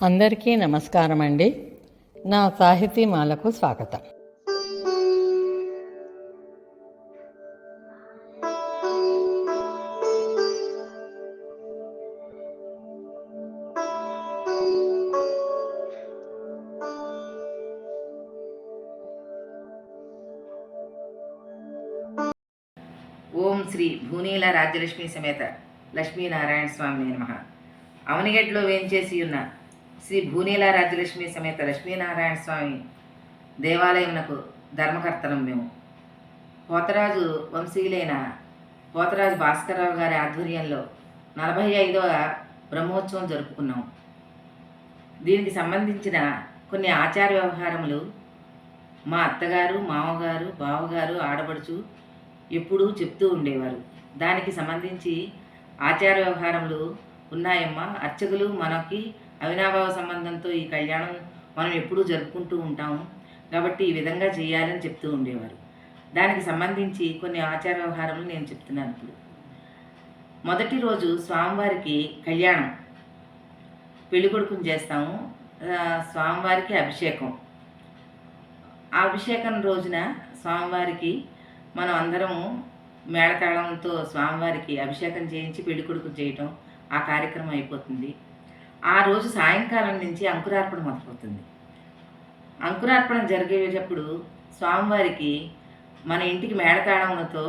అందరికీ నమస్కారం అండి. నా సాహితీమాలకు స్వాగతం. ఓం శ్రీ భూనీల రాజ్యలక్ష్మి సమేత లక్ష్మీనారాయణ స్వామి నమః. అవనిగడ్లో వేంచేసి ఉన్న శ్రీ భూనీల రాజ్యలక్ష్మి సమేత లక్ష్మీనారాయణ స్వామి దేవాలయమునకు ధర్మకర్తలం మేము. పోతరాజు వంశీయులైన పోతరాజు భాస్కరరావు గారి ఆధ్వర్యంలో 45వ బ్రహ్మోత్సవం జరుపుకున్నాం. దీనికి సంబంధించిన కొన్ని ఆచార వ్యవహారములు మా అత్తగారు, మామగారు, బావగారు, ఆడపడుచు ఎప్పుడూ చెప్తూ ఉండేవారు. దానికి సంబంధించి ఆచార వ్యవహారములు ఉన్నాయమ్మా. అర్చకులు మనకి అవినాభావ సంబంధంతో ఈ కళ్యాణం మనం ఎప్పుడూ జరుపుకుంటూ ఉంటాము కాబట్టి ఈ విధంగా చేయాలని చెప్తూ ఉండేవారు. దానికి సంబంధించి కొన్ని ఆచార వ్యవహారములు నేను చెప్తున్నాను ఇప్పుడు. మొదటి రోజు స్వామివారికి కళ్యాణం, పెళ్ళికొడుకుని చేస్తాము. స్వామివారికి అభిషేకం. ఆ అభిషేకం రోజున స్వామివారికి మనం అందరము మేళతాళంతో స్వామివారికి అభిషేకం చేయించి పెళ్ళికొడుకు చేయటం ఆ కార్యక్రమం అయిపోతుంది. ఆ రోజు సాయంకాలం నుంచి అంకురార్పణ మొదలవుతుంది. అంకురార్పణ జరిగేటప్పుడు స్వామివారికి మన ఇంటికి మేళతాళములతో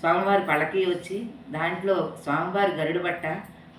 స్వామివారి పళ్ళకి వచ్చి దాంట్లో స్వామివారి గరుడు బట్ట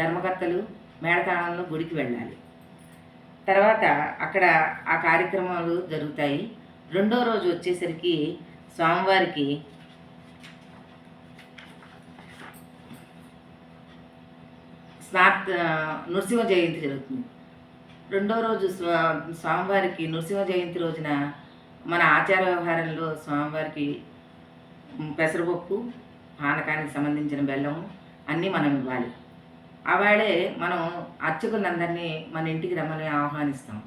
ధర్మకర్తలు మేళతాళంలో గుడికి వెళ్ళాలి. తర్వాత అక్కడ ఆ కార్యక్రమాలు జరుగుతాయి. రెండో రోజు వచ్చేసరికి స్వామివారికి నృసింహ జయంతి జరుగుతుంది. రెండో రోజు స్వామివారికి నృసింహ జయంతి రోజున మన ఆచార వ్యవహారంలో స్వామివారికి పెసరపప్పు, పానకానికి సంబంధించిన బెల్లము అన్నీ మనం ఇవ్వాలి. ఆవాడే మనం అర్చకులందరినీ మన ఇంటికి రమ్మని ఆహ్వానిస్తాం.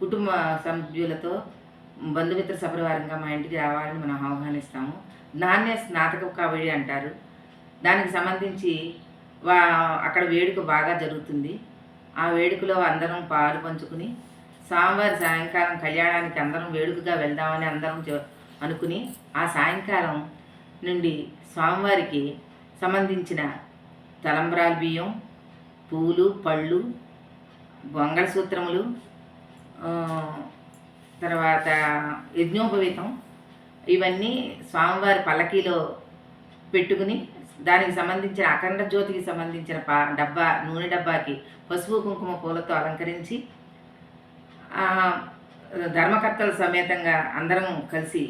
కుటుంబ సభ్యులతో బంధుమిత్ర సపరివారంగా మా ఇంటికి రావాలని మనం ఆహ్వానిస్తాము. దాన్నే స్నాతక కబడి అంటారు. దానికి సంబంధించి అక్కడ వేడుక బాగా జరుగుతుంది. ఆ వేడుకలో అందరం పాలు పంచుకుని స్వామివారి సాయంకాలం కళ్యాణానికి అందరం వేడుకగా వెళ్దామని అందరం అనుకుని ఆ సాయంకాలం నుండి స్వామివారికి సంబంధించిన తలంబ్రాల బియ్యం, పూలు, పళ్ళు, మంగళసూత్రములు, తర్వాత యజ్ఞోపవీతం ఇవన్నీ స్వామివారి పల్లకీలో పెట్టుకుని దానికి సంబంధించిన అఖండ జ్యోతికి సంబంధించిన డబ్బా, నూనె డబ్బాకి పసుపు కుంకుమ పూలతో అలంకరించి ధర్మకర్తల సమేతంగా అందరం కలిసి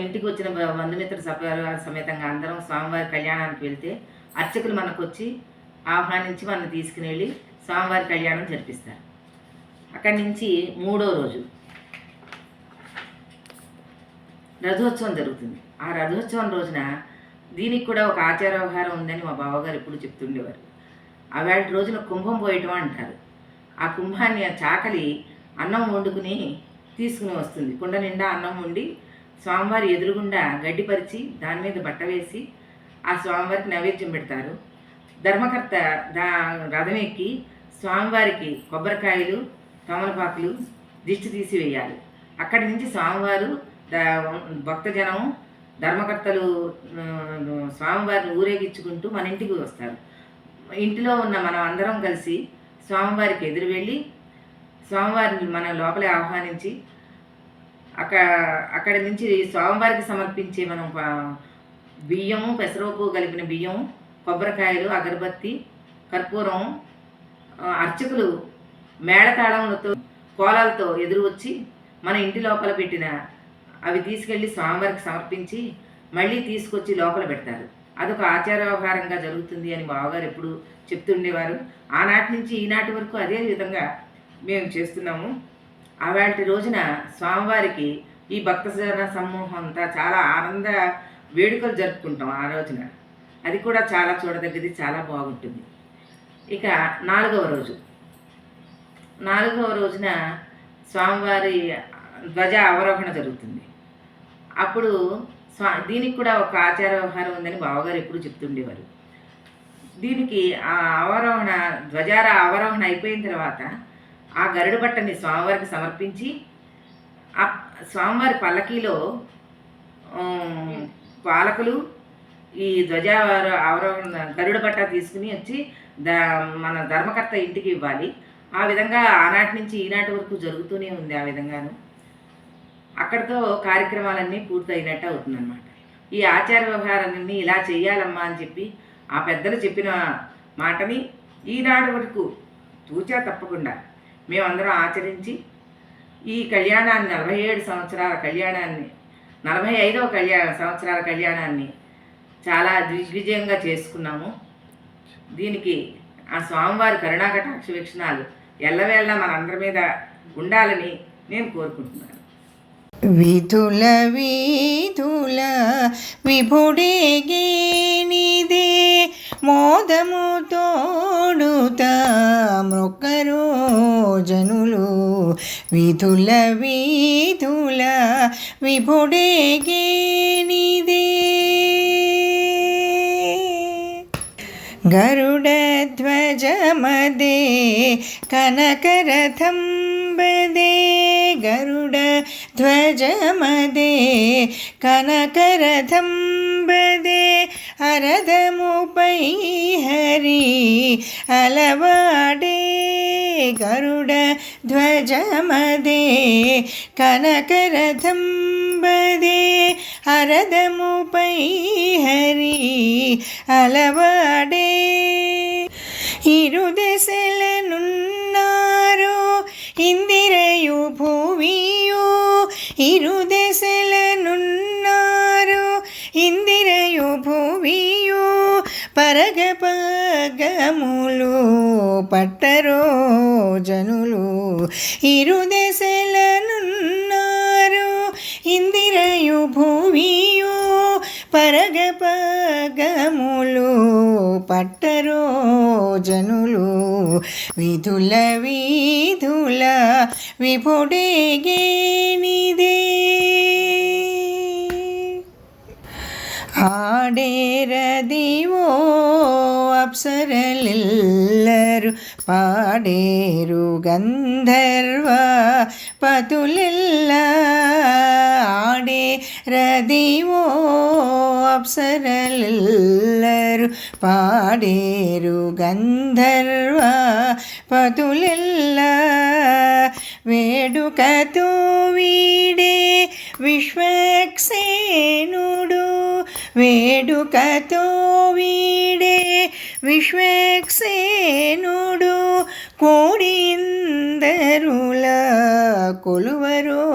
ఇంటికి వచ్చిన బంధుమిత్ర సపరివార సమేతంగా అందరం స్వామివారి కళ్యాణానికి వెళ్తే అర్చకులు మనకు వచ్చి ఆహ్వానించి మనల్ని తీసుకుని వెళ్ళి స్వామివారి కళ్యాణం జరిపిస్తారు. అక్కడి నుంచి మూడో రోజు రథోత్సవం జరుగుతుంది. ఆ రథోత్సవం రోజున దీనికి కూడా ఒక ఆచార వ్యవహారం ఉందని మా బావగారు ఎప్పుడు చెప్తుండేవారు. అవాళ రోజున కుంభం పోయటం అంటారు. ఆ కుంభాన్ని చాకలి అన్నం వండుకుని తీసుకుని వస్తుంది. కుండ నిండా అన్నం వండి స్వామివారి ఎదురుగుండా గడ్డిపరిచి దాని మీద బట్ట వేసి ఆ స్వామివారికి నైవేద్యం పెడతారు. ధర్మకర్త రథం ఎక్కి స్వామివారికి కొబ్బరికాయలు, తమలపాకులు దిష్టి తీసివేయాలి. అక్కడి నుంచి స్వామివారు భక్తజనం ధర్మకర్తలు స్వామివారిని ఊరేగించుకుంటూ మన ఇంటికి వస్తారు. ఇంటిలో ఉన్న మనం అందరం కలిసి స్వామివారికి ఎదురు వెళ్ళి స్వామివారిని మన లోపలే ఆహ్వానించి అక్కడి నుంచి స్వామివారికి సమర్పించే మనం బియ్యము, పెసరపప్పు కలిపిన బియ్యం, కొబ్బరికాయలు, అగరబత్తి, కర్పూరం, అర్చకులు మేళతాళములతో కోలాలతో ఎదురు వచ్చి మన ఇంటి లోపల పెట్టిన అవి తీసుకెళ్ళి స్వామివారికి సమర్పించి మళ్ళీ తీసుకొచ్చి లోపల పెడతారు. అదొక ఆచార వ్యవహారంగా జరుగుతుంది అని బావగారు ఎప్పుడు చెప్తుండేవారు. ఆనాటి నుంచి ఈనాటి వరకు అదే విధంగా మేము చేస్తున్నాము. ఆవాటి రోజున స్వామివారికి ఈ భక్తజన సమూహం అంతా చాలా ఆనంద వేడుకలు జరుపుకుంటాం. ఆ రోజున అది కూడా చాలా చూడదగ్గది, చాలా బాగుంటుంది. ఇక నాలుగవ రోజున స్వామివారి ధ్వజ అవరోహణ జరుగుతుంది. అప్పుడు దీనికి కూడా ఒక ఆచార వ్యవహారం ఉందని బావగారు ఎప్పుడు చెప్తుండేవారు. దీనికి ఆ ఆవరోహణ ఆవరోహణ అయిపోయిన తర్వాత ఆ గరుడ బట్టని స్వామివారికి సమర్పించి ఆ స్వామివారి పల్లకీలో పాలకులు ఈ ఆవరోహణ గరుడ బట్ట తీసుకుని వచ్చి మన ధర్మకర్త ఇంటికి ఇవ్వాలి. ఆ విధంగా ఆనాటి నుంచి ఈనాటి వరకు జరుగుతూనే ఉంది. ఆ విధంగాను అక్కడితో కార్యక్రమాలన్నీ పూర్తయినట్టు అవుతుందన్నమాట. ఈ ఆచార వ్యవహారాలన్నీ ఇలా చెయ్యాలమ్మా అని చెప్పి ఆ పెద్దలు చెప్పిన మాటని ఈనాడు వరకు తూచా తప్పకుండా మేమందరం ఆచరించి ఈ కళ్యాణాన్ని 47 సంవత్సరాల కళ్యాణాన్ని 45వ సంవత్సరాల కళ్యాణాన్ని చాలా దిగ్విజయంగా చేసుకున్నాము. దీనికి ఆ స్వామివారి కరుణాకటాక్ష వీక్షణాలు ఎల్లవేళ మనందరి మీద ఉండాలని నేను కోరుకుంటున్నాను. విధుల విధుల విభుడేగేనిదే మోదము తోడుతా మొక్కరో జనులు. విధుల విధుల విభుడేగేనిదే గరుడధ్వజమదే కనకరథం బదే గరుడధ్వజమదే కనకరథం బదే అరదముపై హరి అలవాడే గరుడధ్వజమదే కనకరథం బదే అరదముపై హరి అలవాడే. ఇరుదెసెలనున్నారు ఇందిరయు భువియు ఇరుదెసెలనున్నారు ఇందిరయు భువియు పరగపగములు పట్టరో జనులు. ఇరుదెసెలనున్నారు ఇందిరయు భువియు పరగపగములు పట్టరో జనులు. విధుల విధుల విభుడేగేనిదే ఆడేరదివో అప్సరలెల్లరు పాడేరు గంధర్వ పతులెల్ల ఆడేరదివో అప్సరలెల్లరు పాడేరు గంధర్వ పతులెల్ల వేడుకతో వీడే విశ్వక్సేనుడు వేడుకతో వీడే విశ్వక్సేనుడు కోడిందరుల కొలువరో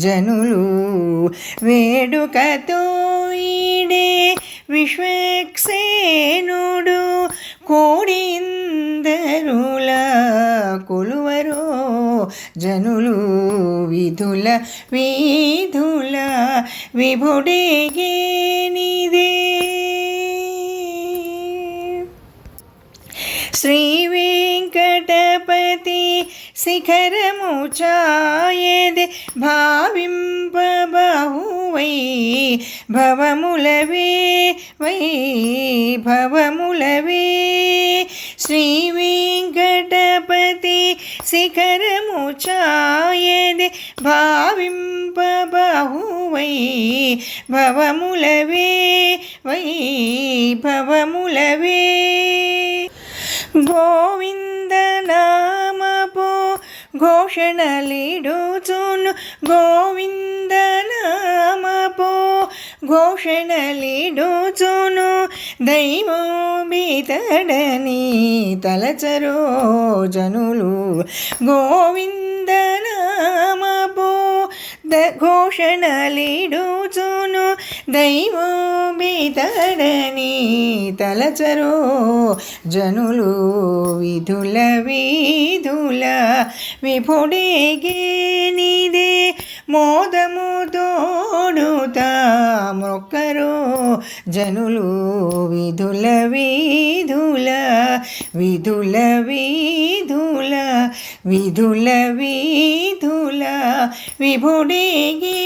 జనులు. వేడుకతో వీడే విశ్వక్సేనుడు కోడిందరుల కొలువరో జనులు. విధుల విధుల విభుడేగేనిదే శ్రీ వెంకటపతి శిఖరము ఛాయదే భావింపబహువై భవములవే వైభవములవే. శ్రీ వెంకటపతి శిఖరము ఛాయదే భావింపబహువై భవములవే వైభవములవే. గోవింద నామపో ఘోషణలిడుచును గోవింద నామపో ఘోషణలిడుచును దైవోబితడని తలచరో జనులు. గోవింద నామపో ఘోషణలిడుచును దైవోబితడని తలచరో జనులు. విధుల విధుల విభుడేగేనిదే మోదము తోడుతా మొక్కరో జనులు. విధుల విధుల విధుల విధుల విధుల విధుల విభుడేగే